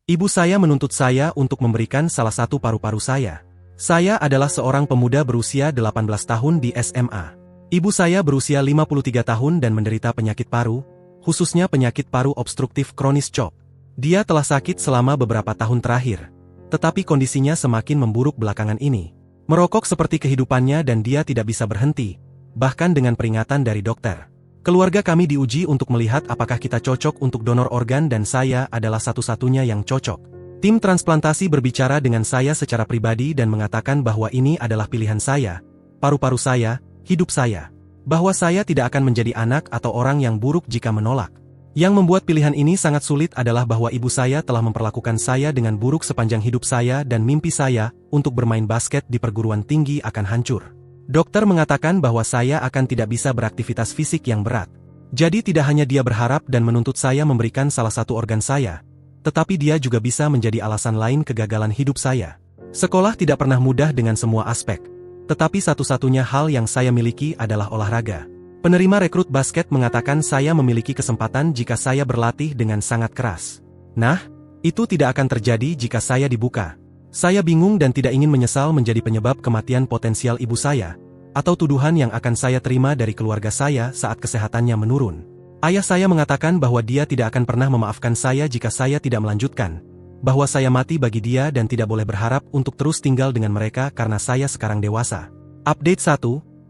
Ibu saya menuntut saya untuk memberikan salah satu paru-paru saya. Saya adalah seorang pemuda berusia 18 tahun di SMA. Ibu saya berusia 53 tahun dan menderita penyakit paru, khususnya penyakit paru obstruktif kronis COP. Dia telah sakit selama beberapa tahun terakhir, tetapi kondisinya semakin memburuk belakangan ini. Merokok seperti kehidupannya dan dia tidak bisa berhenti, bahkan dengan peringatan dari dokter. Keluarga kami diuji untuk melihat apakah kita cocok untuk donor organ dan saya adalah satu-satunya yang cocok. Tim transplantasi berbicara dengan saya secara pribadi dan mengatakan bahwa ini adalah pilihan saya, paru-paru saya, hidup saya. Bahwa saya tidak akan menjadi anak atau orang yang buruk jika menolak. Yang membuat pilihan ini sangat sulit adalah bahwa ibu saya telah memperlakukan saya dengan buruk sepanjang hidup saya dan mimpi saya untuk bermain basket di perguruan tinggi akan hancur. Dokter mengatakan bahwa saya akan tidak bisa beraktivitas fisik yang berat. Jadi tidak hanya dia berharap dan menuntut saya memberikan salah satu organ saya, tetapi dia juga bisa menjadi alasan lain kegagalan hidup saya. Sekolah tidak pernah mudah dengan semua aspek, tetapi satu-satunya hal yang saya miliki adalah olahraga. Penerima rekrut basket mengatakan saya memiliki kesempatan jika saya berlatih dengan sangat keras. Nah, itu tidak akan terjadi jika saya dibuka. Saya bingung dan tidak ingin menyesal menjadi penyebab kematian potensial ibu saya, atau tuduhan yang akan saya terima dari keluarga saya saat kesehatannya menurun. Ayah saya mengatakan bahwa dia tidak akan pernah memaafkan saya jika saya tidak melanjutkan, bahwa saya mati bagi dia dan tidak boleh berharap untuk terus tinggal dengan mereka karena saya sekarang dewasa. Update 1,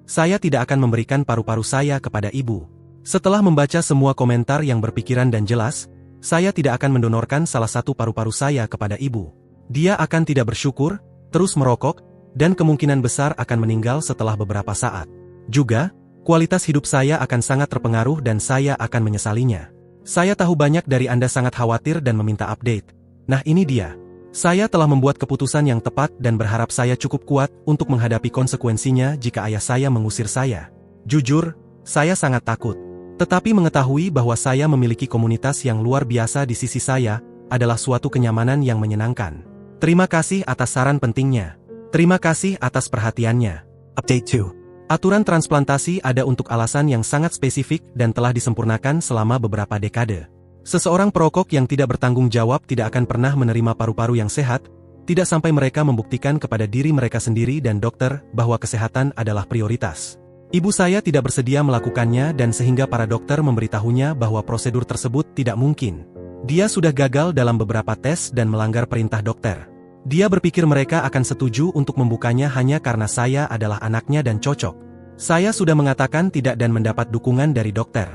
saya tidak akan memberikan paru-paru saya kepada ibu. Setelah membaca semua komentar yang berpikiran dan jelas, saya tidak akan mendonorkan salah satu paru-paru saya kepada ibu. Dia akan tidak bersyukur, terus merokok, dan kemungkinan besar akan meninggal setelah beberapa saat. Juga, kualitas hidup saya akan sangat terpengaruh dan saya akan menyesalinya. Saya tahu banyak dari Anda sangat khawatir dan meminta update. Nah ini dia. Saya telah membuat keputusan yang tepat dan berharap saya cukup kuat untuk menghadapi konsekuensinya jika ayah saya mengusir saya. Jujur, saya sangat takut. Tetapi mengetahui bahwa saya memiliki komunitas yang luar biasa di sisi saya, adalah suatu kenyamanan yang menyenangkan. Terima kasih atas saran pentingnya. Terima kasih atas perhatiannya. Update 2. Aturan transplantasi ada untuk alasan yang sangat spesifik dan telah disempurnakan selama beberapa dekade. Seseorang perokok yang tidak bertanggung jawab tidak akan pernah menerima paru-paru yang sehat, tidak sampai mereka membuktikan kepada diri mereka sendiri dan dokter bahwa kesehatan adalah prioritas. Ibu saya tidak bersedia melakukannya dan sehingga para dokter memberitahunya bahwa prosedur tersebut tidak mungkin. Dia sudah gagal dalam beberapa tes dan melanggar perintah dokter. Dia berpikir mereka akan setuju untuk membukanya hanya karena saya adalah anaknya dan cocok. Saya sudah mengatakan tidak dan mendapat dukungan dari dokter.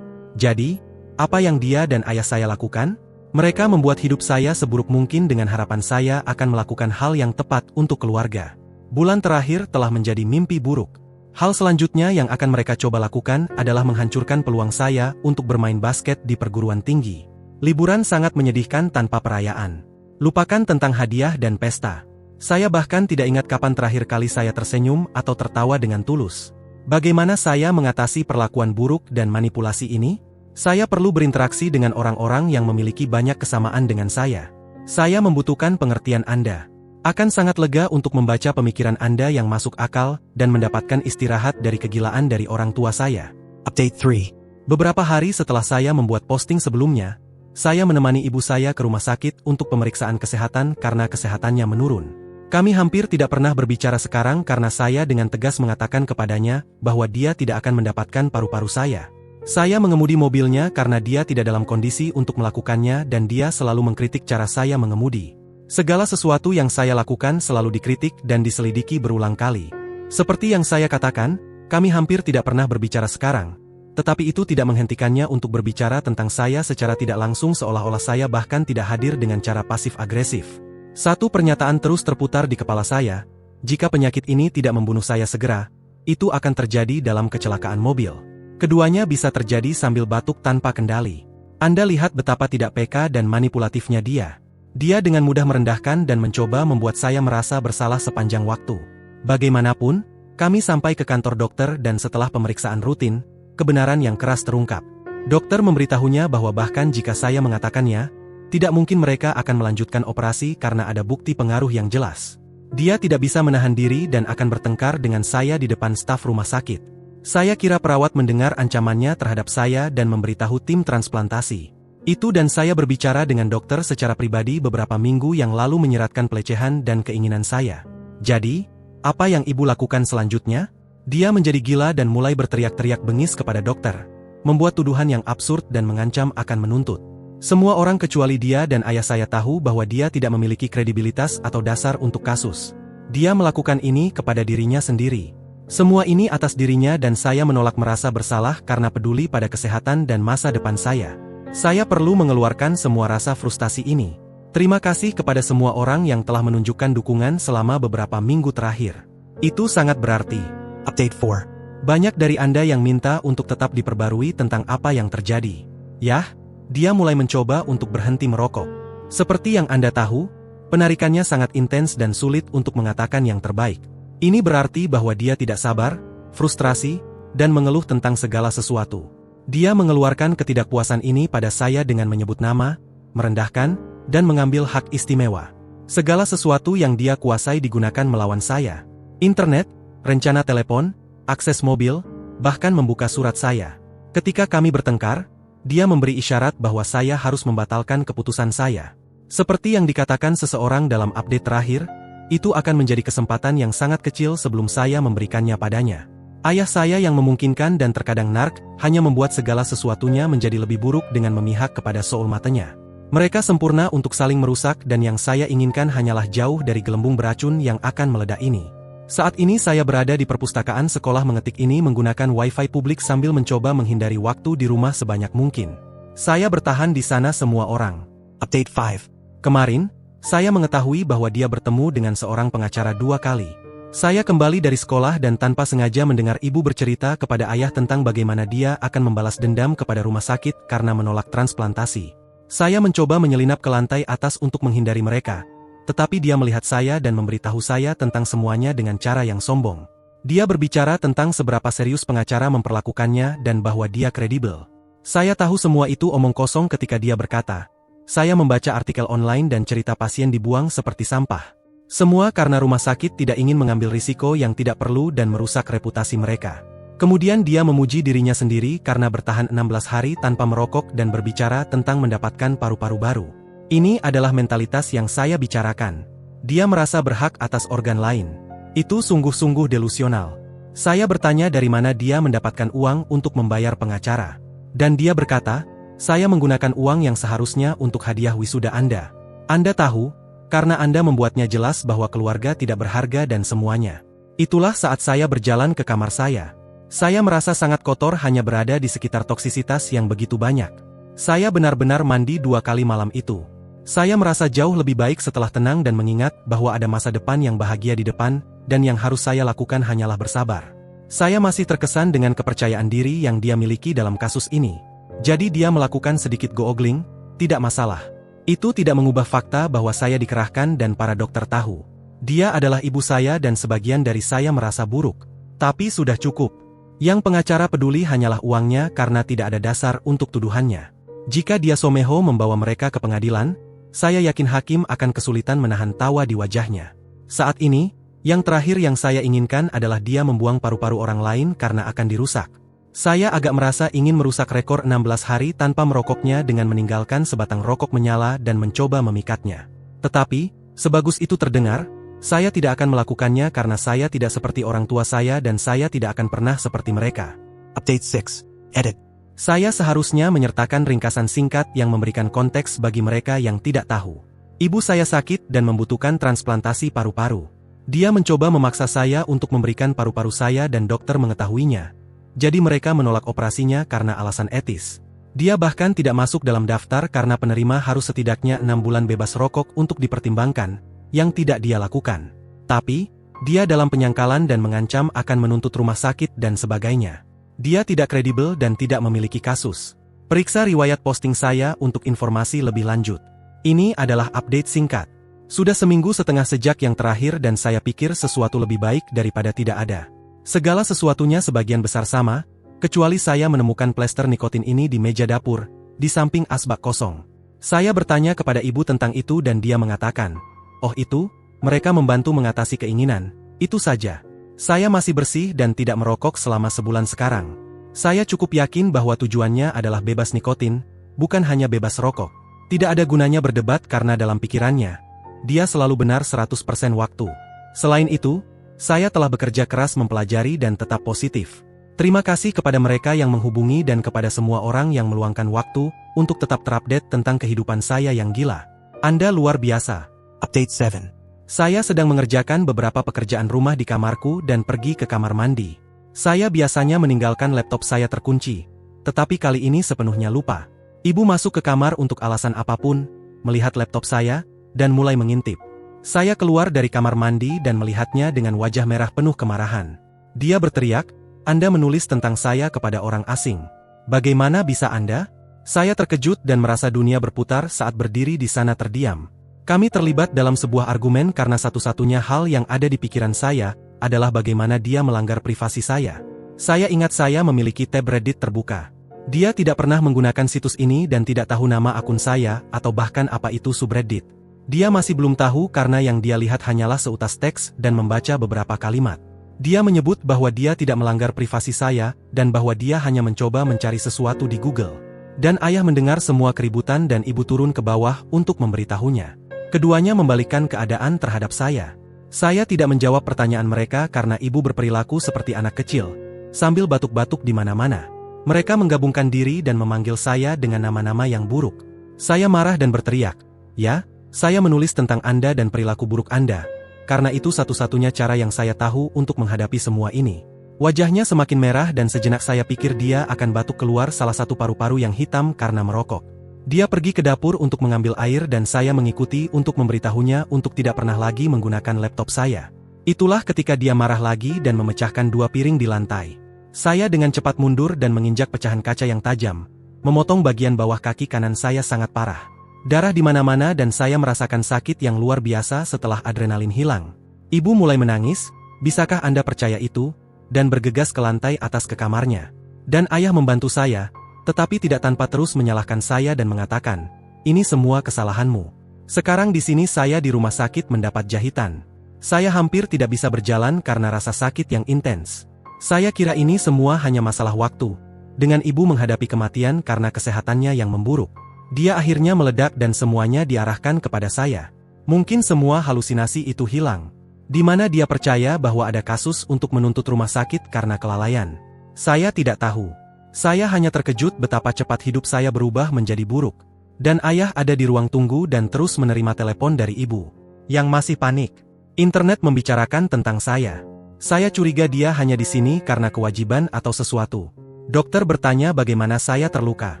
Jadi, apa yang dia dan ayah saya lakukan? Mereka membuat hidup saya seburuk mungkin dengan harapan saya akan melakukan hal yang tepat untuk keluarga. Bulan terakhir telah menjadi mimpi buruk. Hal selanjutnya yang akan mereka coba lakukan adalah menghancurkan peluang saya untuk bermain basket di perguruan tinggi. Liburan sangat menyedihkan tanpa perayaan. Lupakan tentang hadiah dan pesta. Saya bahkan tidak ingat kapan terakhir kali saya tersenyum atau tertawa dengan tulus. Bagaimana saya mengatasi perlakuan buruk dan manipulasi ini? Saya perlu berinteraksi dengan orang-orang yang memiliki banyak kesamaan dengan saya. Saya membutuhkan pengertian Anda. Akan sangat lega untuk membaca pemikiran Anda yang masuk akal dan mendapatkan istirahat dari kegilaan dari orang tua saya. Update 3. Beberapa hari setelah saya membuat posting sebelumnya, saya menemani ibu saya ke rumah sakit untuk pemeriksaan kesehatan karena kesehatannya menurun. Kami hampir tidak pernah berbicara sekarang karena saya dengan tegas mengatakan kepadanya bahwa dia tidak akan mendapatkan paru-paru saya. Saya mengemudi mobilnya karena dia tidak dalam kondisi untuk melakukannya dan dia selalu mengkritik cara saya mengemudi. Segala sesuatu yang saya lakukan selalu dikritik dan diselidiki berulang kali. Seperti yang saya katakan, kami hampir tidak pernah berbicara sekarang. Tetapi itu tidak menghentikannya untuk berbicara tentang saya secara tidak langsung seolah-olah saya bahkan tidak hadir dengan cara pasif-agresif. Satu pernyataan terus terputar di kepala saya, jika penyakit ini tidak membunuh saya segera, itu akan terjadi dalam kecelakaan mobil. Keduanya bisa terjadi sambil batuk tanpa kendali. Anda lihat betapa tidak peka dan manipulatifnya dia. Dia dengan mudah merendahkan dan mencoba membuat saya merasa bersalah sepanjang waktu. Bagaimanapun, kami sampai ke kantor dokter dan setelah pemeriksaan rutin, kebenaran yang keras terungkap. Dokter memberitahunya bahwa bahkan jika saya mengatakannya, tidak mungkin mereka akan melanjutkan operasi karena ada bukti pengaruh yang jelas. Dia tidak bisa menahan diri dan akan bertengkar dengan saya di depan staf rumah sakit. Saya kira perawat mendengar ancamannya terhadap saya dan memberitahu tim transplantasi. Itu dan saya berbicara dengan dokter secara pribadi beberapa minggu yang lalu menyeratkan pelecehan dan keinginan saya. Jadi, apa yang ibu lakukan selanjutnya? Dia menjadi gila dan mulai berteriak-teriak bengis kepada dokter, membuat tuduhan yang absurd dan mengancam akan menuntut. Semua orang kecuali dia dan ayah saya tahu bahwa dia tidak memiliki kredibilitas atau dasar untuk kasus. Dia melakukan ini kepada dirinya sendiri. Semua ini atas dirinya dan saya menolak merasa bersalah karena peduli pada kesehatan dan masa depan saya. Saya perlu mengeluarkan semua rasa frustasi ini. Terima kasih kepada semua orang yang telah menunjukkan dukungan selama beberapa minggu terakhir. Itu sangat berarti. Update 4. Banyak dari Anda yang minta untuk tetap diperbarui tentang apa yang terjadi. Yah, dia mulai mencoba untuk berhenti merokok. Seperti yang Anda tahu, penarikannya sangat intens dan sulit untuk mengatakan yang terbaik. Ini berarti bahwa dia tidak sabar, frustrasi, dan mengeluh tentang segala sesuatu. Dia mengeluarkan ketidakpuasan ini pada saya dengan menyebut nama, merendahkan, dan mengambil hak istimewa. Segala sesuatu yang dia kuasai digunakan melawan saya. Internet, rencana telepon, akses mobil, bahkan membuka surat saya. Ketika kami bertengkar, dia memberi isyarat bahwa saya harus membatalkan keputusan saya. Seperti yang dikatakan seseorang dalam update terakhir, itu akan menjadi kesempatan yang sangat kecil sebelum saya memberikannya padanya. Ayah saya yang memungkinkan dan terkadang nark, hanya membuat segala sesuatunya menjadi lebih buruk dengan memihak kepada soul matanya. Mereka sempurna untuk saling merusak dan yang saya inginkan hanyalah jauh dari gelembung beracun yang akan meledak ini. Saat ini saya berada di perpustakaan sekolah mengetik ini menggunakan wifi publik sambil mencoba menghindari waktu di rumah sebanyak mungkin. Saya bertahan di sana semua orang. Update 5. Kemarin, saya mengetahui bahwa dia bertemu dengan seorang pengacara 2 kali. Saya kembali dari sekolah dan tanpa sengaja mendengar ibu bercerita kepada ayah tentang bagaimana dia akan membalas dendam kepada rumah sakit karena menolak transplantasi. Saya mencoba menyelinap ke lantai atas untuk menghindari mereka, tetapi dia melihat saya dan memberitahu saya tentang semuanya dengan cara yang sombong. Dia berbicara tentang seberapa serius pengacara memperlakukannya dan bahwa dia kredibel. Saya tahu semua itu omong kosong ketika dia berkata, "Saya membaca artikel online dan cerita pasien dibuang seperti sampah." Semua karena rumah sakit tidak ingin mengambil risiko yang tidak perlu dan merusak reputasi mereka. Kemudian dia memuji dirinya sendiri karena bertahan 16 hari tanpa merokok dan berbicara tentang mendapatkan paru-paru baru. Ini adalah mentalitas yang saya bicarakan. Dia merasa berhak atas organ lain. Itu sungguh-sungguh delusional. Saya bertanya dari mana dia mendapatkan uang untuk membayar pengacara. Dan dia berkata, "Saya menggunakan uang yang seharusnya untuk hadiah wisuda Anda. Anda tahu, karena Anda membuatnya jelas bahwa keluarga tidak berharga dan semuanya." Itulah saat saya berjalan ke kamar saya. Saya merasa sangat kotor hanya berada di sekitar toksisitas yang begitu banyak. Saya benar-benar mandi 2 kali malam itu. Saya merasa jauh lebih baik setelah tenang dan mengingat bahwa ada masa depan yang bahagia di depan, dan yang harus saya lakukan hanyalah bersabar. Saya masih terkesan dengan kepercayaan diri yang dia miliki dalam kasus ini. Jadi dia melakukan sedikit googling, tidak masalah. Itu tidak mengubah fakta bahwa saya dikerahkan dan para dokter tahu. Dia adalah ibu saya dan sebagian dari saya merasa buruk. Tapi sudah cukup. Yang pengacara peduli hanyalah uangnya karena tidak ada dasar untuk tuduhannya. Jika dia someho membawa mereka ke pengadilan, saya yakin hakim akan kesulitan menahan tawa di wajahnya. Saat ini, yang terakhir yang saya inginkan adalah dia membuang paru-paru orang lain karena akan dirusak. Saya agak merasa ingin merusak rekor 16 hari tanpa merokoknya dengan meninggalkan sebatang rokok menyala dan mencoba memikatnya. Tetapi, sebagus itu terdengar, saya tidak akan melakukannya karena saya tidak seperti orang tua saya dan saya tidak akan pernah seperti mereka. Update 6. Edit. Saya seharusnya menyertakan ringkasan singkat yang memberikan konteks bagi mereka yang tidak tahu. Ibu saya sakit dan membutuhkan transplantasi paru-paru. Dia mencoba memaksa saya untuk memberikan paru-paru saya dan dokter mengetahuinya. Jadi mereka menolak operasinya karena alasan etis. Dia bahkan tidak masuk dalam daftar karena penerima harus setidaknya 6 bulan bebas rokok untuk dipertimbangkan, yang tidak dia lakukan. Tapi, dia dalam penyangkalan dan mengancam akan menuntut rumah sakit dan sebagainya. Dia tidak kredibel dan tidak memiliki kasus. Periksa riwayat posting saya untuk informasi lebih lanjut. Ini adalah update singkat. Sudah seminggu setengah sejak yang terakhir dan saya pikir sesuatu lebih baik daripada tidak ada. Segala sesuatunya sebagian besar sama, kecuali saya menemukan plester nikotin ini di meja dapur, di samping asbak kosong. Saya bertanya kepada ibu tentang itu dan dia mengatakan, "Oh itu, mereka membantu mengatasi keinginan, itu saja. Saya masih bersih dan tidak merokok selama sebulan sekarang. Saya cukup yakin bahwa tujuannya adalah bebas nikotin, bukan hanya bebas rokok. Tidak ada gunanya berdebat karena dalam pikirannya, dia selalu benar 100% waktu. Selain itu, saya telah bekerja keras mempelajari dan tetap positif. Terima kasih kepada mereka yang menghubungi dan kepada semua orang yang meluangkan waktu untuk tetap terupdate tentang kehidupan saya yang gila. Anda luar biasa. Update 7. Saya sedang mengerjakan beberapa pekerjaan rumah di kamarku dan pergi ke kamar mandi. Saya biasanya meninggalkan laptop saya terkunci, tetapi kali ini sepenuhnya lupa. Ibu masuk ke kamar untuk alasan apapun, melihat laptop saya, dan mulai mengintip. Saya keluar dari kamar mandi dan melihatnya dengan wajah merah penuh kemarahan. Dia berteriak, "Anda menulis tentang saya kepada orang asing. Bagaimana bisa Anda?" Saya terkejut dan merasa dunia berputar saat berdiri di sana terdiam. Kami terlibat dalam sebuah argumen karena satu-satunya hal yang ada di pikiran saya adalah bagaimana dia melanggar privasi saya. Saya ingat saya memiliki tab Reddit terbuka. Dia tidak pernah menggunakan situs ini dan tidak tahu nama akun saya atau bahkan apa itu subreddit. Dia masih belum tahu karena yang dia lihat hanyalah seutas teks dan membaca beberapa kalimat. Dia menyebut bahwa dia tidak melanggar privasi saya, dan bahwa dia hanya mencoba mencari sesuatu di Google. Dan ayah mendengar semua keributan dan ibu turun ke bawah untuk memberitahunya. Keduanya membalikkan keadaan terhadap saya. Saya tidak menjawab pertanyaan mereka karena ibu berperilaku seperti anak kecil, sambil batuk-batuk di mana-mana. Mereka menggabungkan diri dan memanggil saya dengan nama-nama yang buruk. Saya marah dan berteriak, "Ya, saya menulis tentang Anda dan perilaku buruk Anda. Karena itu satu-satunya cara yang saya tahu untuk menghadapi semua ini." Wajahnya semakin merah dan sejenak saya pikir dia akan batuk keluar salah satu paru-paru yang hitam karena merokok. Dia pergi ke dapur untuk mengambil air dan saya mengikuti untuk memberitahunya untuk tidak pernah lagi menggunakan laptop saya. Itulah ketika dia marah lagi dan memecahkan 2 piring di lantai. Saya dengan cepat mundur dan menginjak pecahan kaca yang tajam, memotong bagian bawah kaki kanan saya sangat parah. Darah di mana-mana dan saya merasakan sakit yang luar biasa setelah adrenalin hilang. Ibu mulai menangis, "Bisakah Anda percaya itu?" dan bergegas ke lantai atas ke kamarnya. Dan ayah membantu saya, tetapi tidak tanpa terus menyalahkan saya dan mengatakan, "Ini semua kesalahanmu." Sekarang di sini saya di rumah sakit mendapat jahitan. Saya hampir tidak bisa berjalan karena rasa sakit yang intens. Saya kira ini semua hanya masalah waktu, dengan ibu menghadapi kematian karena kesehatannya yang memburuk. Dia akhirnya meledak dan semuanya diarahkan kepada saya. Mungkin semua halusinasi itu hilang. Di mana dia percaya bahwa ada kasus untuk menuntut rumah sakit karena kelalaian. Saya tidak tahu. Saya hanya terkejut betapa cepat hidup saya berubah menjadi buruk. Dan ayah ada di ruang tunggu dan terus menerima telepon dari ibu, yang masih panik. Internet membicarakan tentang saya. Saya curiga dia hanya di sini karena kewajiban atau sesuatu. Dokter bertanya bagaimana saya terluka.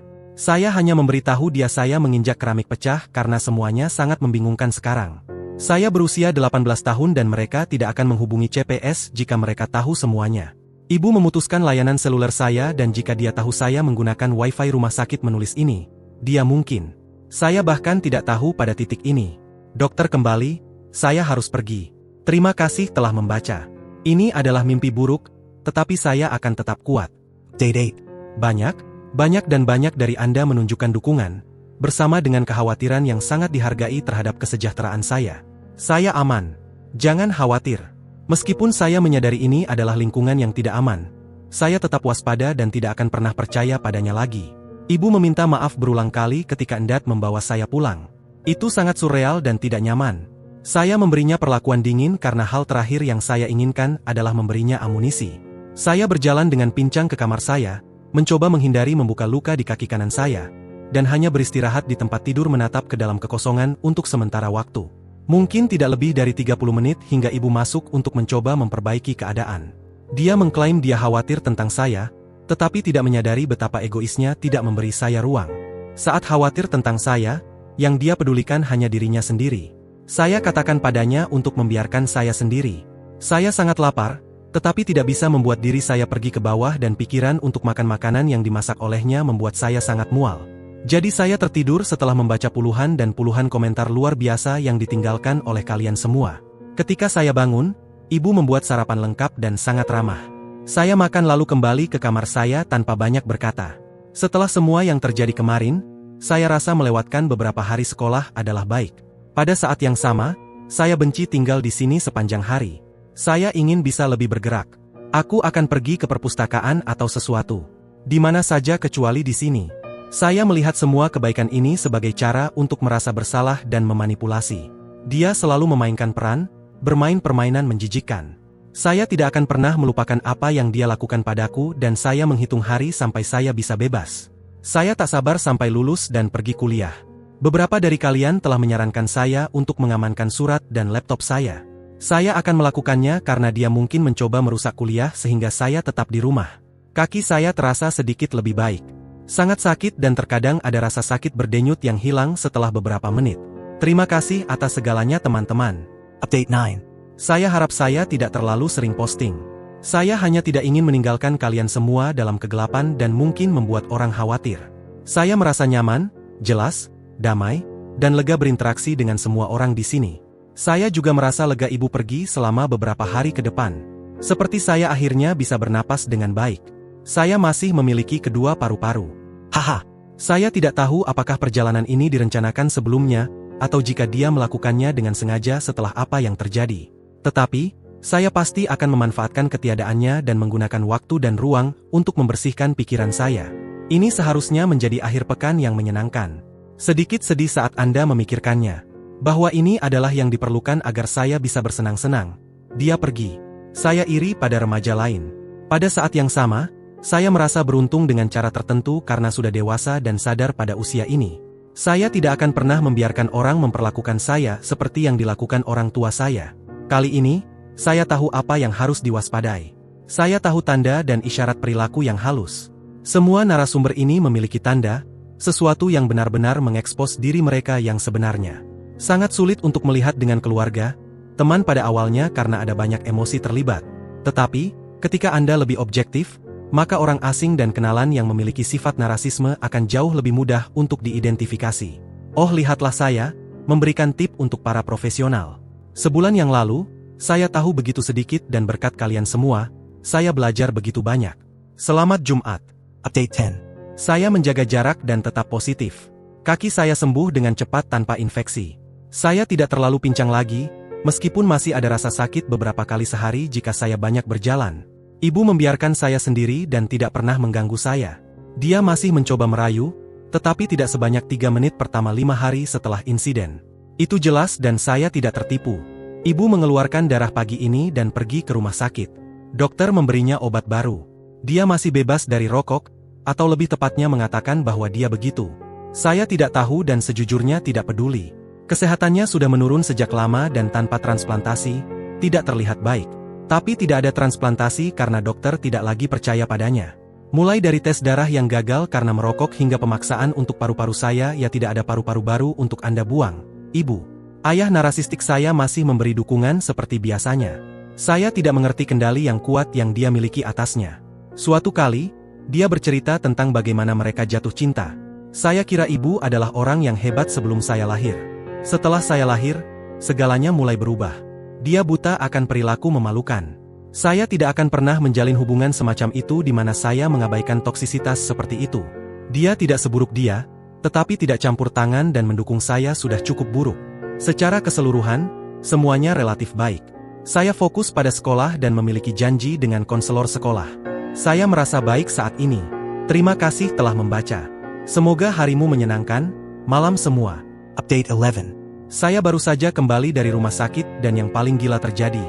Saya hanya memberitahu dia saya menginjak keramik pecah karena semuanya sangat membingungkan sekarang. Saya berusia 18 tahun dan mereka tidak akan menghubungi CPS jika mereka tahu semuanya. Ibu memutuskan layanan seluler saya dan jika dia tahu saya menggunakan wifi rumah sakit menulis ini, dia mungkin. Saya bahkan tidak tahu pada titik ini. Dokter kembali, saya harus pergi. Terima kasih telah membaca. Ini adalah mimpi buruk, tetapi saya akan tetap kuat. Date 8. Banyak dari Anda menunjukkan dukungan, bersama dengan kekhawatiran yang sangat dihargai terhadap kesejahteraan saya. Saya aman. Jangan khawatir. Meskipun saya menyadari ini adalah lingkungan yang tidak aman, saya tetap waspada dan tidak akan pernah percaya padanya lagi. Ibu meminta maaf berulang kali ketika hendak membawa saya pulang. Itu sangat surreal dan tidak nyaman. Saya memberinya perlakuan dingin karena hal terakhir yang saya inginkan adalah memberinya amunisi. Saya berjalan dengan pincang ke kamar saya, mencoba menghindari membuka luka di kaki kanan saya, dan hanya beristirahat di tempat tidur menatap ke dalam kekosongan untuk sementara waktu. Mungkin tidak lebih dari 30 menit hingga ibu masuk untuk mencoba memperbaiki keadaan. Dia mengklaim dia khawatir tentang saya, tetapi tidak menyadari betapa egoisnya tidak memberi saya ruang. Saat khawatir tentang saya, yang dia pedulikan hanya dirinya sendiri. Saya katakan padanya untuk membiarkan saya sendiri. Saya sangat lapar, tetapi tidak bisa membuat diri saya pergi ke bawah dan pikiran untuk makan makanan yang dimasak olehnya membuat saya sangat mual. Jadi saya tertidur setelah membaca puluhan dan puluhan komentar luar biasa yang ditinggalkan oleh kalian semua. Ketika saya bangun, ibu membuat sarapan lengkap dan sangat ramah. Saya makan lalu kembali ke kamar saya tanpa banyak berkata. Setelah semua yang terjadi kemarin, saya rasa melewatkan beberapa hari sekolah adalah baik. Pada saat yang sama, saya benci tinggal di sini sepanjang hari. Saya ingin bisa lebih bergerak. Aku akan pergi ke perpustakaan atau sesuatu. Di mana saja kecuali di sini. Saya melihat semua kebaikan ini sebagai cara untuk merasa bersalah dan memanipulasi. Dia selalu memainkan peran, bermain permainan menjijikkan. Saya tidak akan pernah melupakan apa yang dia lakukan padaku dan saya menghitung hari sampai saya bisa bebas. Saya tak sabar sampai lulus dan pergi kuliah. Beberapa dari kalian telah menyarankan saya untuk mengamankan surat dan laptop saya. Saya akan melakukannya karena dia mungkin mencoba merusak kuliah sehingga saya tetap di rumah. Kaki saya terasa sedikit lebih baik. Sangat sakit dan terkadang ada rasa sakit berdenyut yang hilang setelah beberapa menit. Terima kasih atas segalanya teman-teman. Update 9. Saya harap saya tidak terlalu sering posting. Saya hanya tidak ingin meninggalkan kalian semua dalam kegelapan dan mungkin membuat orang khawatir. Saya merasa nyaman, jelas, damai, dan lega berinteraksi dengan semua orang di sini. Saya juga merasa lega ibu pergi selama beberapa hari ke depan. Seperti saya akhirnya bisa bernapas dengan baik. Saya masih memiliki kedua paru-paru. Haha. Saya tidak tahu apakah perjalanan ini direncanakan sebelumnya, atau jika dia melakukannya dengan sengaja setelah apa yang terjadi. Tetapi, saya pasti akan memanfaatkan ketiadaannya dan menggunakan waktu dan ruang untuk membersihkan pikiran saya. Ini seharusnya menjadi akhir pekan yang menyenangkan. Sedikit sedih saat Anda memikirkannya. Bahwa ini adalah yang diperlukan agar saya bisa bersenang-senang. Dia pergi. Saya iri pada remaja lain. Pada saat yang sama, saya merasa beruntung dengan cara tertentu karena sudah dewasa dan sadar pada usia ini. Saya tidak akan pernah membiarkan orang memperlakukan saya seperti yang dilakukan orang tua saya. Kali ini, saya tahu apa yang harus diwaspadai. Saya tahu tanda dan isyarat perilaku yang halus. Semua narasumber ini memiliki tanda, sesuatu yang benar-benar mengekspos diri mereka yang sebenarnya. Sangat sulit untuk melihat dengan keluarga, teman pada awalnya karena ada banyak emosi terlibat. Tetapi, ketika Anda lebih objektif, maka orang asing dan kenalan yang memiliki sifat narasisme akan jauh lebih mudah untuk diidentifikasi. Oh, lihatlah saya, memberikan tip untuk para profesional. Sebulan yang lalu, saya tahu begitu sedikit dan berkat kalian semua, saya belajar begitu banyak. Selamat Jumat. Update 10. Saya menjaga jarak dan tetap positif. Kaki saya sembuh dengan cepat tanpa infeksi. Saya tidak terlalu pincang lagi, meskipun masih ada rasa sakit beberapa kali sehari jika saya banyak berjalan. Ibu membiarkan saya sendiri dan tidak pernah mengganggu saya. Dia masih mencoba merayu, tetapi tidak sebanyak 3 menit pertama 5 hari setelah insiden. Itu jelas dan saya tidak tertipu. Ibu mengeluarkan darah pagi ini dan pergi ke rumah sakit. Dokter memberinya obat baru. Dia masih bebas dari rokok, atau lebih tepatnya mengatakan bahwa dia begitu. Saya tidak tahu dan sejujurnya tidak peduli. Kesehatannya sudah menurun sejak lama dan tanpa transplantasi, tidak terlihat baik. Tapi tidak ada transplantasi karena dokter tidak lagi percaya padanya. Mulai dari tes darah yang gagal karena merokok hingga pemaksaan untuk paru-paru saya ya tidak ada paru-paru baru untuk Anda buang, Ibu. Ayah narasistik saya masih memberi dukungan seperti biasanya. Saya tidak mengerti kendali yang kuat yang dia miliki atasnya. Suatu kali, dia bercerita tentang bagaimana mereka jatuh cinta. Saya kira ibu adalah orang yang hebat sebelum saya lahir. Setelah saya lahir, segalanya mulai berubah. Dia buta akan perilaku memalukan. Saya tidak akan pernah menjalin hubungan semacam itu di mana saya mengabaikan toksisitas seperti itu. Dia tidak seburuk dia, tetapi tidak campur tangan dan mendukung saya sudah cukup buruk. Secara keseluruhan, semuanya relatif baik. Saya fokus pada sekolah dan memiliki janji dengan konselor sekolah. Saya merasa baik saat ini. Terima kasih telah membaca. Semoga harimu menyenangkan, malam semua. Update 11. Saya baru saja kembali dari rumah sakit dan yang paling gila terjadi.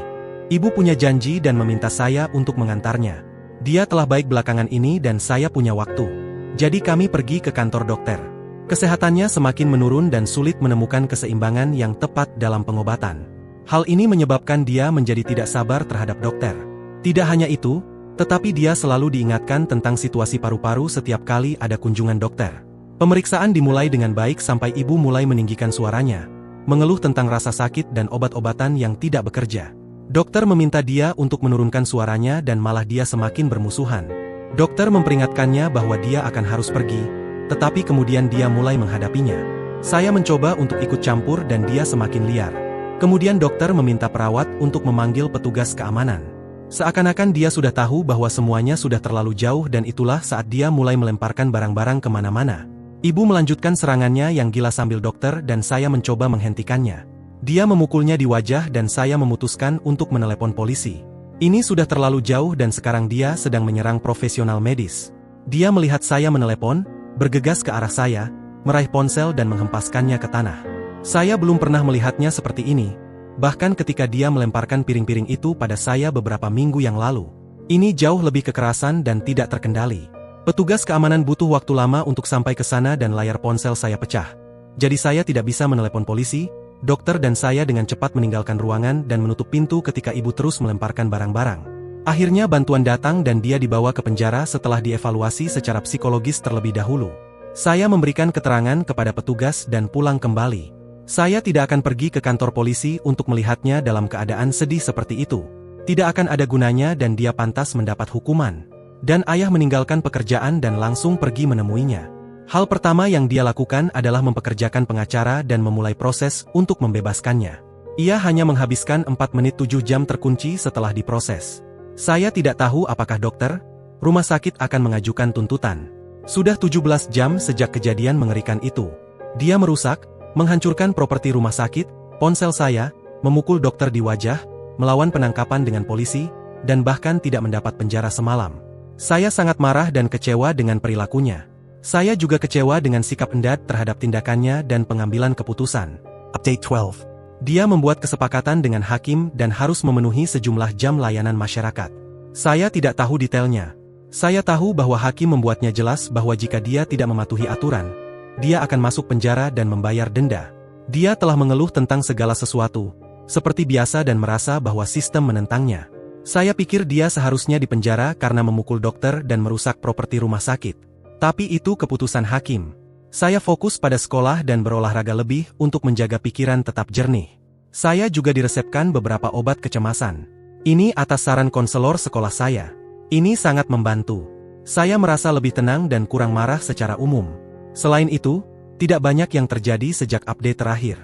Ibu punya janji dan meminta saya untuk mengantarnya. Dia telah baik belakangan ini dan saya punya waktu. Jadi kami pergi ke kantor dokter. Kesehatannya semakin menurun dan sulit menemukan keseimbangan yang tepat dalam pengobatan. Hal ini menyebabkan dia menjadi tidak sabar terhadap dokter. Tidak hanya itu, tetapi dia selalu diingatkan tentang situasi paru-paru setiap kali ada kunjungan dokter. Pemeriksaan dimulai dengan baik sampai ibu mulai meninggikan suaranya, mengeluh tentang rasa sakit dan obat-obatan yang tidak bekerja. Dokter meminta dia untuk menurunkan suaranya dan malah dia semakin bermusuhan. Dokter memperingatkannya bahwa dia akan harus pergi, tetapi kemudian dia mulai menghadapinya. Saya mencoba untuk ikut campur dan dia semakin liar. Kemudian dokter meminta perawat untuk memanggil petugas keamanan. Seakan-akan dia sudah tahu bahwa semuanya sudah terlalu jauh dan itulah saat dia mulai melemparkan barang-barang kemana-mana. Ibu melanjutkan serangannya yang gila sambil dokter dan saya mencoba menghentikannya. Dia memukulnya di wajah dan saya memutuskan untuk menelepon polisi. Ini sudah terlalu jauh dan sekarang dia sedang menyerang profesional medis. Dia melihat saya menelepon, bergegas ke arah saya, meraih ponsel dan menghempaskannya ke tanah. Saya belum pernah melihatnya seperti ini, bahkan ketika dia melemparkan piring-piring itu pada saya beberapa minggu yang lalu. Ini jauh lebih kekerasan dan tidak terkendali. Petugas keamanan butuh waktu lama untuk sampai ke sana dan layar ponsel saya pecah. Jadi saya tidak bisa menelepon polisi, dokter dan saya dengan cepat meninggalkan ruangan dan menutup pintu ketika ibu terus melemparkan barang-barang. Akhirnya bantuan datang dan dia dibawa ke penjara setelah dievaluasi secara psikologis terlebih dahulu. Saya memberikan keterangan kepada petugas dan pulang kembali. Saya tidak akan pergi ke kantor polisi untuk melihatnya dalam keadaan sedih seperti itu. Tidak akan ada gunanya dan dia pantas mendapat hukuman. Dan ayah meninggalkan pekerjaan dan langsung pergi menemuinya. Hal pertama yang dia lakukan adalah mempekerjakan pengacara dan memulai proses untuk membebaskannya. Ia hanya menghabiskan 4 menit 7 jam terkunci setelah diproses. Saya tidak tahu apakah dokter, rumah sakit akan mengajukan tuntutan. Sudah 17 jam sejak kejadian mengerikan itu. Dia merusak, menghancurkan properti rumah sakit, ponsel saya, memukul dokter di wajah, melawan penangkapan dengan polisi, dan bahkan tidak mendapat penjara semalam. Saya sangat marah dan kecewa dengan perilakunya. Saya juga kecewa dengan sikap Endad terhadap tindakannya dan pengambilan keputusan. Update 12. Dia membuat kesepakatan dengan hakim dan harus memenuhi sejumlah jam layanan masyarakat. Saya tidak tahu detailnya. Saya tahu bahwa hakim membuatnya jelas bahwa jika dia tidak mematuhi aturan, dia akan masuk penjara dan membayar denda. Dia telah mengeluh tentang segala sesuatu, seperti biasa dan merasa bahwa sistem menentangnya. Saya pikir dia seharusnya dipenjara karena memukul dokter dan merusak properti rumah sakit. Tapi itu keputusan hakim. Saya fokus pada sekolah dan berolahraga lebih untuk menjaga pikiran tetap jernih. Saya juga diresepkan beberapa obat kecemasan. Ini atas saran konselor sekolah saya. Ini sangat membantu. Saya merasa lebih tenang dan kurang marah secara umum. Selain itu, tidak banyak yang terjadi sejak update terakhir.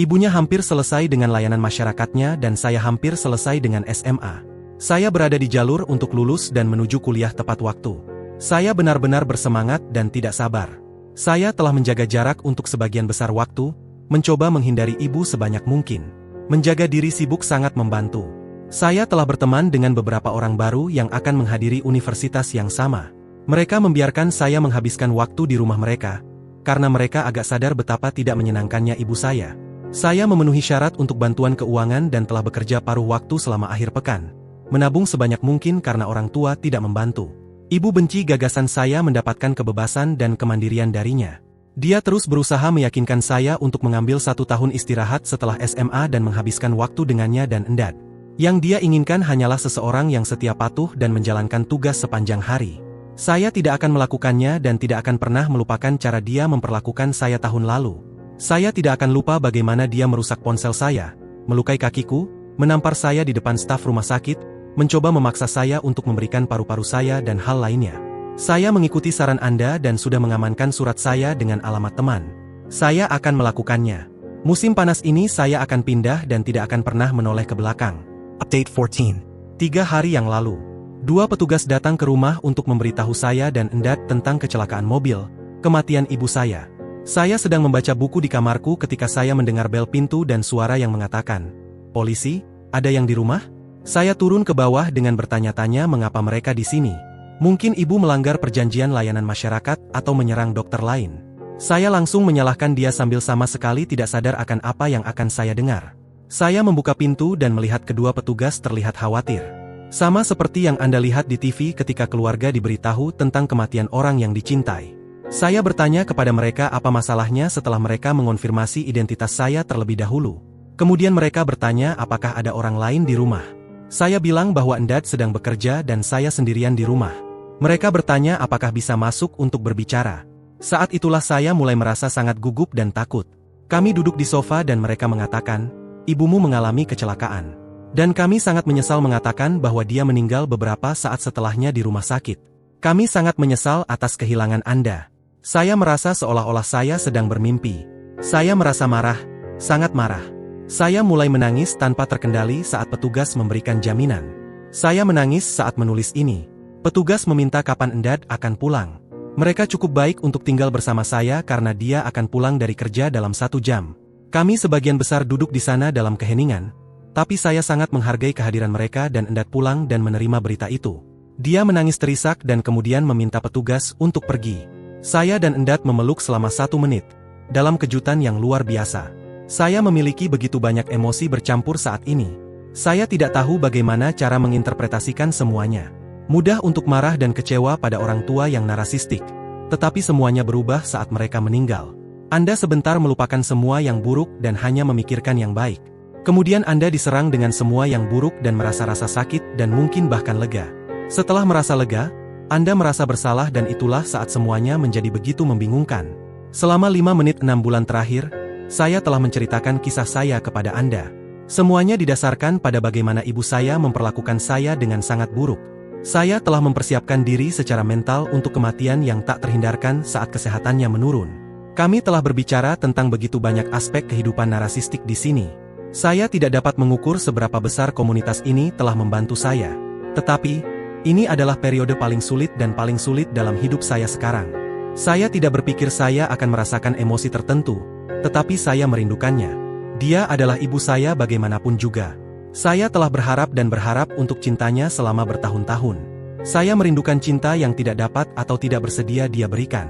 Ibunya hampir selesai dengan layanan masyarakatnya dan saya hampir selesai dengan SMA. Saya berada di jalur untuk lulus dan menuju kuliah tepat waktu. Saya benar-benar bersemangat dan tidak sabar. Saya telah menjaga jarak untuk sebagian besar waktu, mencoba menghindari ibu sebanyak mungkin. Menjaga diri sibuk sangat membantu. Saya telah berteman dengan beberapa orang baru yang akan menghadiri universitas yang sama. Mereka membiarkan saya menghabiskan waktu di rumah mereka, karena mereka agak sadar betapa tidak menyenangkannya ibu saya. Saya memenuhi syarat untuk bantuan keuangan dan telah bekerja paruh waktu selama akhir pekan. Menabung sebanyak mungkin karena orang tua tidak membantu. Ibu benci gagasan saya mendapatkan kebebasan dan kemandirian darinya. Dia terus berusaha meyakinkan saya untuk mengambil 1 tahun istirahat setelah SMA dan menghabiskan waktu dengannya dan Endad. Yang dia inginkan hanyalah seseorang yang setia patuh dan menjalankan tugas sepanjang hari. Saya tidak akan melakukannya dan tidak akan pernah melupakan cara dia memperlakukan saya tahun lalu. Saya tidak akan lupa bagaimana dia merusak ponsel saya, melukai kakiku, menampar saya di depan staf rumah sakit, mencoba memaksa saya untuk memberikan paru-paru saya dan hal lainnya. Saya mengikuti saran Anda dan sudah mengamankan surat saya dengan alamat teman. Saya akan melakukannya. Musim panas ini saya akan pindah dan tidak akan pernah menoleh ke belakang. Update 14. 3 hari yang lalu, 2 petugas datang ke rumah untuk memberitahu saya dan Endad tentang kecelakaan mobil, kematian ibu saya. Saya sedang membaca buku di kamarku ketika saya mendengar bel pintu dan suara yang mengatakan, "Polisi, ada yang di rumah?" Saya turun ke bawah dengan bertanya-tanya mengapa mereka di sini. Mungkin ibu melanggar perjanjian layanan masyarakat atau menyerang dokter lain. Saya langsung menyalahkan dia sambil sama sekali tidak sadar akan apa yang akan saya dengar. Saya membuka pintu dan melihat kedua petugas terlihat khawatir. Sama seperti yang Anda lihat di TV ketika keluarga diberitahu tentang kematian orang yang dicintai. Saya bertanya kepada mereka apa masalahnya setelah mereka mengonfirmasi identitas saya terlebih dahulu. Kemudian mereka bertanya apakah ada orang lain di rumah. Saya bilang bahwa Endad sedang bekerja dan saya sendirian di rumah. Mereka bertanya apakah bisa masuk untuk berbicara. Saat itulah saya mulai merasa sangat gugup dan takut. Kami duduk di sofa dan mereka mengatakan, "Ibumu mengalami kecelakaan." Dan kami sangat menyesal mengatakan bahwa dia meninggal beberapa saat setelahnya di rumah sakit. Kami sangat menyesal atas kehilangan Anda. Saya merasa seolah-olah saya sedang bermimpi. Saya merasa marah, sangat marah. Saya mulai menangis tanpa terkendali saat petugas memberikan jaminan. Saya menangis saat menulis ini. Petugas meminta kapan Endad akan pulang. Mereka cukup baik untuk tinggal bersama saya karena dia akan pulang dari kerja dalam 1 jam. Kami sebagian besar duduk di sana dalam keheningan, tapi saya sangat menghargai kehadiran mereka dan Endad pulang dan menerima berita itu. Dia menangis terisak dan kemudian meminta petugas untuk pergi. Saya dan Endat memeluk selama 1 menit. Dalam kejutan yang luar biasa. Saya memiliki begitu banyak emosi bercampur saat ini. Saya tidak tahu bagaimana cara menginterpretasikan semuanya. Mudah untuk marah dan kecewa pada orang tua yang narasistik. Tetapi semuanya berubah saat mereka meninggal. Anda sebentar melupakan semua yang buruk dan hanya memikirkan yang baik. Kemudian Anda diserang dengan semua yang buruk dan merasa rasa sakit dan mungkin bahkan lega. Setelah merasa lega, Anda merasa bersalah dan itulah saat semuanya menjadi begitu membingungkan. Selama 5 menit 6 bulan terakhir, saya telah menceritakan kisah saya kepada Anda. Semuanya didasarkan pada bagaimana ibu saya memperlakukan saya dengan sangat buruk. Saya telah mempersiapkan diri secara mental untuk kematian yang tak terhindarkan saat kesehatannya menurun. Kami telah berbicara tentang begitu banyak aspek kehidupan narasistik di sini. Saya tidak dapat mengukur seberapa besar komunitas ini telah membantu saya. Tetapi, ini adalah periode paling sulit dan paling sulit dalam hidup saya sekarang. Saya tidak berpikir saya akan merasakan emosi tertentu, tetapi saya merindukannya. Dia adalah ibu saya bagaimanapun juga. Saya telah berharap dan berharap untuk cintanya selama bertahun-tahun. Saya merindukan cinta yang tidak dapat atau tidak bersedia dia berikan.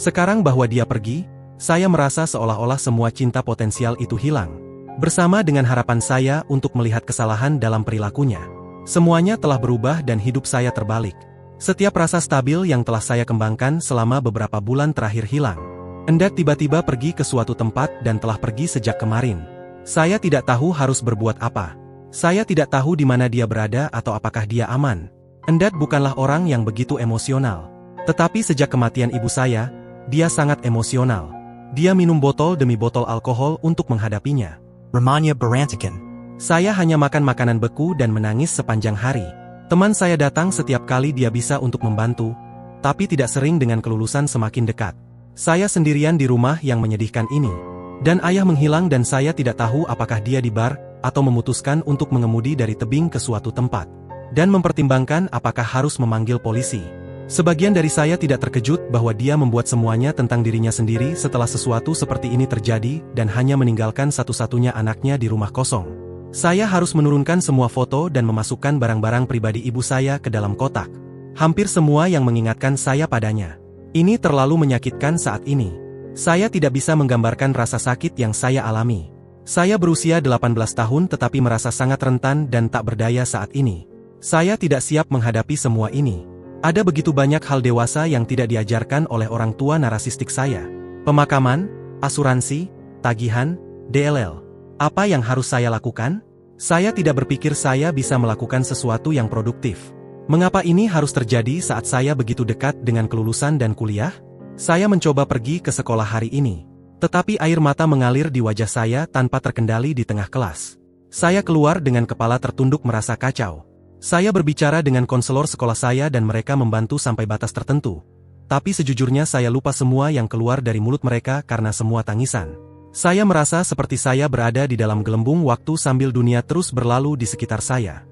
Sekarang bahwa dia pergi, saya merasa seolah-olah semua cinta potensial itu hilang. Bersama dengan harapan saya untuk melihat kesalahan dalam perilakunya. Semuanya telah berubah dan hidup saya terbalik. Setiap rasa stabil yang telah saya kembangkan selama beberapa bulan terakhir hilang. Endat tiba-tiba pergi ke suatu tempat dan telah pergi sejak kemarin. Saya tidak tahu harus berbuat apa. Saya tidak tahu di mana dia berada atau apakah dia aman. Endat bukanlah orang yang begitu emosional. Tetapi sejak kematian ibu saya, dia sangat emosional. Dia minum botol demi botol alkohol untuk menghadapinya. Ramanya Barantakan. Saya hanya makan makanan beku dan menangis sepanjang hari. Teman saya datang setiap kali dia bisa untuk membantu, tapi tidak sering dengan kelulusan semakin dekat. Saya sendirian di rumah yang menyedihkan ini. Dan ayah menghilang dan saya tidak tahu apakah dia di bar, atau memutuskan untuk mengemudi dari tebing ke suatu tempat. Dan mempertimbangkan apakah harus memanggil polisi. Sebagian dari saya tidak terkejut bahwa dia membuat semuanya tentang dirinya sendiri setelah sesuatu seperti ini terjadi dan hanya meninggalkan satu-satunya anaknya di rumah kosong. Saya harus menurunkan semua foto dan memasukkan barang-barang pribadi ibu saya ke dalam kotak. Hampir semua yang mengingatkan saya padanya. Ini terlalu menyakitkan saat ini. Saya tidak bisa menggambarkan rasa sakit yang saya alami. Saya berusia 18 tahun tetapi merasa sangat rentan dan tak berdaya saat ini. Saya tidak siap menghadapi semua ini. Ada begitu banyak hal dewasa yang tidak diajarkan oleh orang tua narasistik saya. Pemakaman, asuransi, tagihan, DLL. Apa yang harus saya lakukan? Saya tidak berpikir saya bisa melakukan sesuatu yang produktif. Mengapa ini harus terjadi saat saya begitu dekat dengan kelulusan dan kuliah? Saya mencoba pergi ke sekolah hari ini. Tetapi air mata mengalir di wajah saya tanpa terkendali di tengah kelas. Saya keluar dengan kepala tertunduk merasa kacau. Saya berbicara dengan konselor sekolah saya dan mereka membantu sampai batas tertentu. Tapi sejujurnya saya lupa semua yang keluar dari mulut mereka karena semua tangisan. Saya merasa seperti saya berada di dalam gelembung waktu sambil dunia terus berlalu di sekitar saya.